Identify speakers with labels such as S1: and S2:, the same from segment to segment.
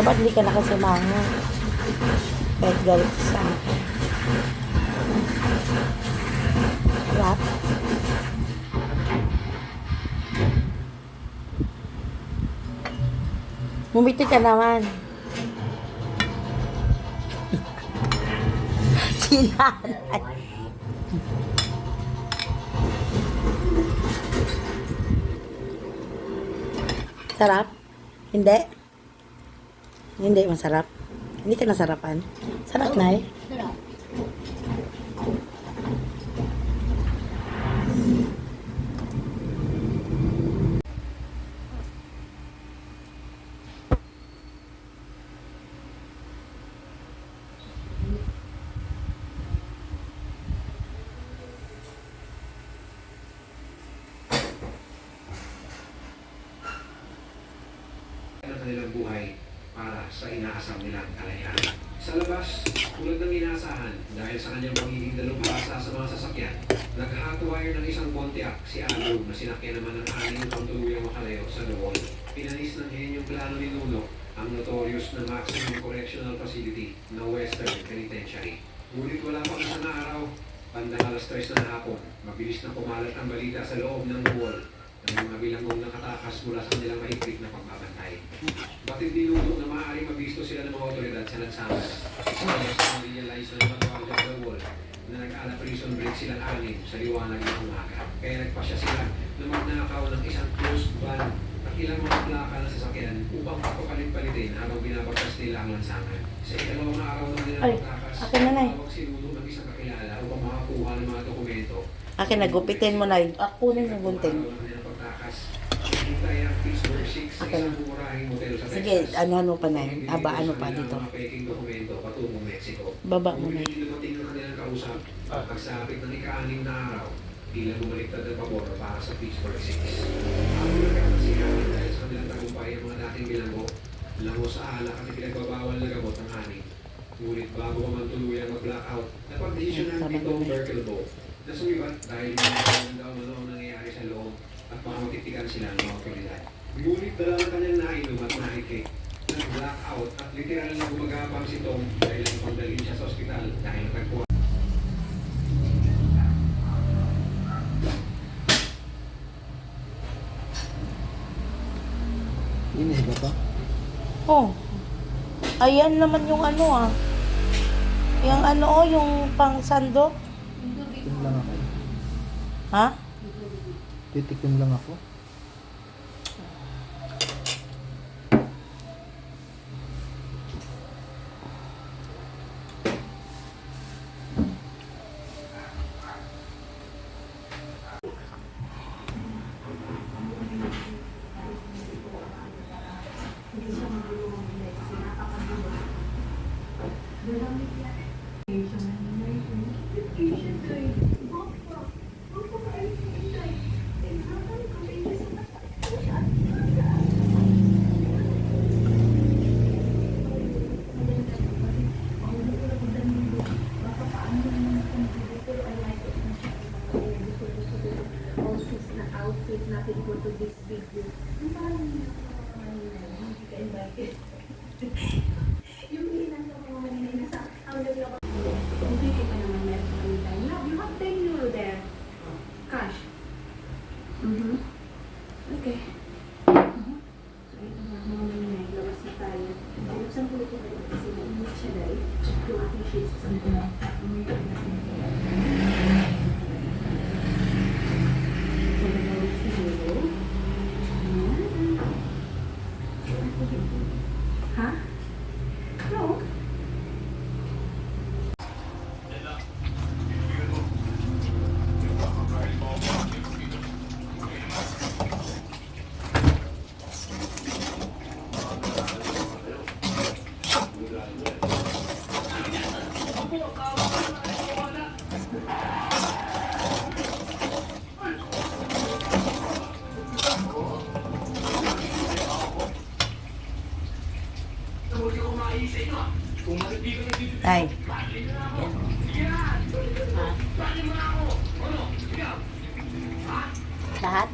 S1: Ba't hindi ka nakasamahan? Kahit galit sa akin. Rap? Bumiti ka naman. Sinanay. Sarap? Hindi? Hindi masarap. Hindi ka nasarapan. Sarap na eh.
S2: Sarap.
S3: Ng kanilang buhay para sa inaasam nilang kalayaan. Sa labas, tulad ng inaasahan, dahil sa kanyang pagiging dalubhasa sa mga sasakyan, nag-hotwire ng isang Pontiac si Aldo na sinakyan naman ng aning upang tuluyang makalayo sa Lowell. Pinalis ng henyong plano ni Nuno ang notorious na Maximum Correctional Facility na Western Penitentiary. Ngunit wala pang isang araw, bandang alas 3 na hapon, mabilis na kumalat ang balita sa loob ng Lowell ng mga bilanggong nakatakas mula sa kanilang mahigpit na pagbabantay. Batid dinuno na maaaring mabisto sila ng mga otoridad sa lansangan. Sa realize na matawag sa Lowell na nag-ala prison break silang anim sa liwanag ng umaga. Kaya nagpasya sila na magnakaw ng isang closed van at ilang mga plaka na sasakyan upang papapalit-palitin habang binabagtas nila ang lansangan. Sa ikalawang araw ng nilang pagtakas, tawag si Nuno ng isang kakilala upang makakuha ng mga dokumento.
S1: Akin, nagupitin mo na yun. Kunin yung gunting. Akin. Sige, ano pa na yun. Ano pa dito. Baba mo na yun.
S3: Pagsapit ng ika-6 na araw, bilang bumaliktad ng pabor para sa Pittsburgh 6. Ang nagkakasiyahan dahil sa kanilang tagumpay ang mga dating bilanggo, lango sa alak at pinagbabawal na gamot ang ani. Ngunit bago ka man tuluyang mag-blackout, napag-desisyon ng itong Berkelbo na sumibat dahil mga daw ang nangyayari sa loob at baka matitigan sila ng mga otoridad. Ngunit dala ng kanyang nainom at nakikik, nag-blackout at literal na gumagapang si Tom dahil ang pagdalhin siya sa ospital dahil natagpuan.
S2: Linis ba ito?
S1: Oh. Ayan naman yung ano ah. Yung ano, yung pang sandok.
S2: Tikim lang ako.
S1: Ha?
S2: Titikim lang ako.
S4: outfit natin for today's video. Yung parang hindi ka invited. Yung hinang ng mga manina na sa ang gabi ako. Hindi ka naman meron kami time. You have 10 euro there. Cash. Okay. So ito na mga manina. Labas na tayo. Buksan ko ito kayo kasi mainit siya dahil yung ating shades sa mga. Ha? No.
S1: Ay. Lahat?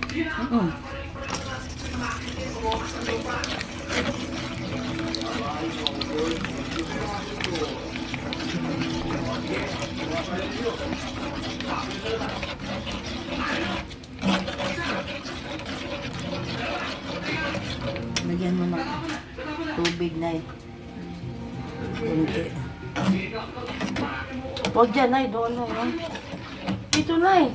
S1: Lagyan mo ng tubig na eh. Kunti. Huwag dyan, Nay. Doon, Nay. Ha? Dito, Nay.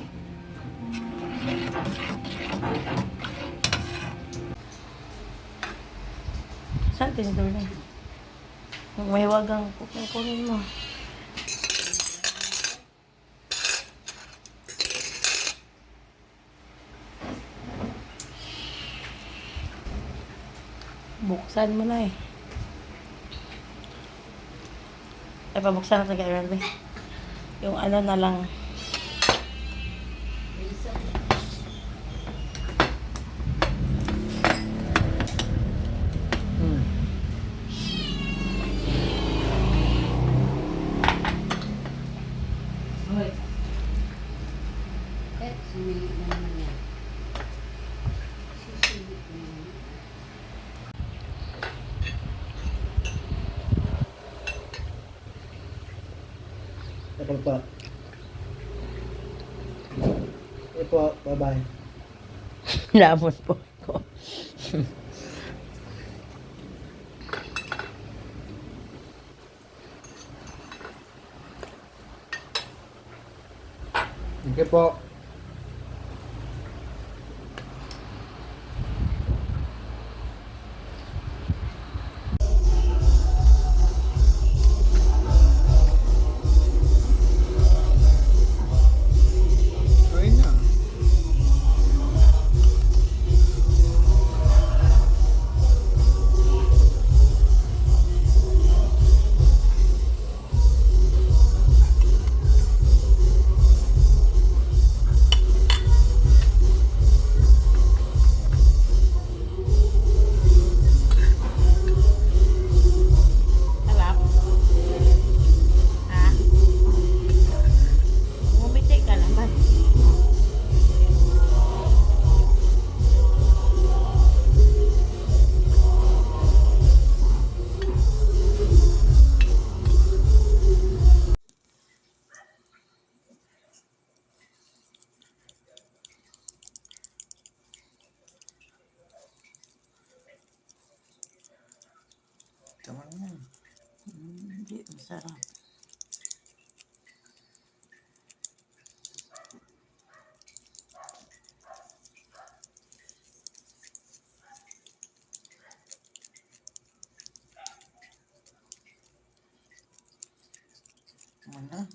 S1: Saan tinidor, Nay? Yung may wagang kukunin mo. Buksan mo, Nay. Ay, pabuksan natin kay Erwin. Yung ano na lang.
S4: Sumili na naman yan.
S2: Takal pa. Ito, bye-bye.
S1: Lamon po ko.
S2: Thank you po. Ayun na.
S1: Harap. Ha? Ngumiti ka naman.
S2: Tama na.
S1: Hindi, masarap.
S2: Ano?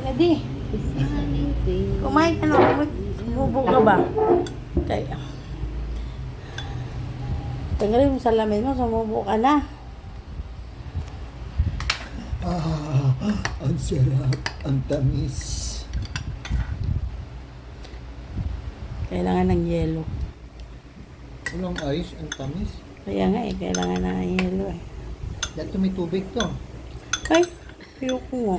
S1: Ready? Kumain ka na. Sumubo ka ba? Kaya. Tanggalin mo sa salamin mo. Sumubo ka na.
S2: Ang sarap. Ang tamis.
S1: Kailangan ng yelo.
S2: Walang ice. Ang tamis.
S1: Kaya nga eh. Kailangan ng yelo eh.
S2: Dato may tubig to.
S1: Ay, ayoko nga.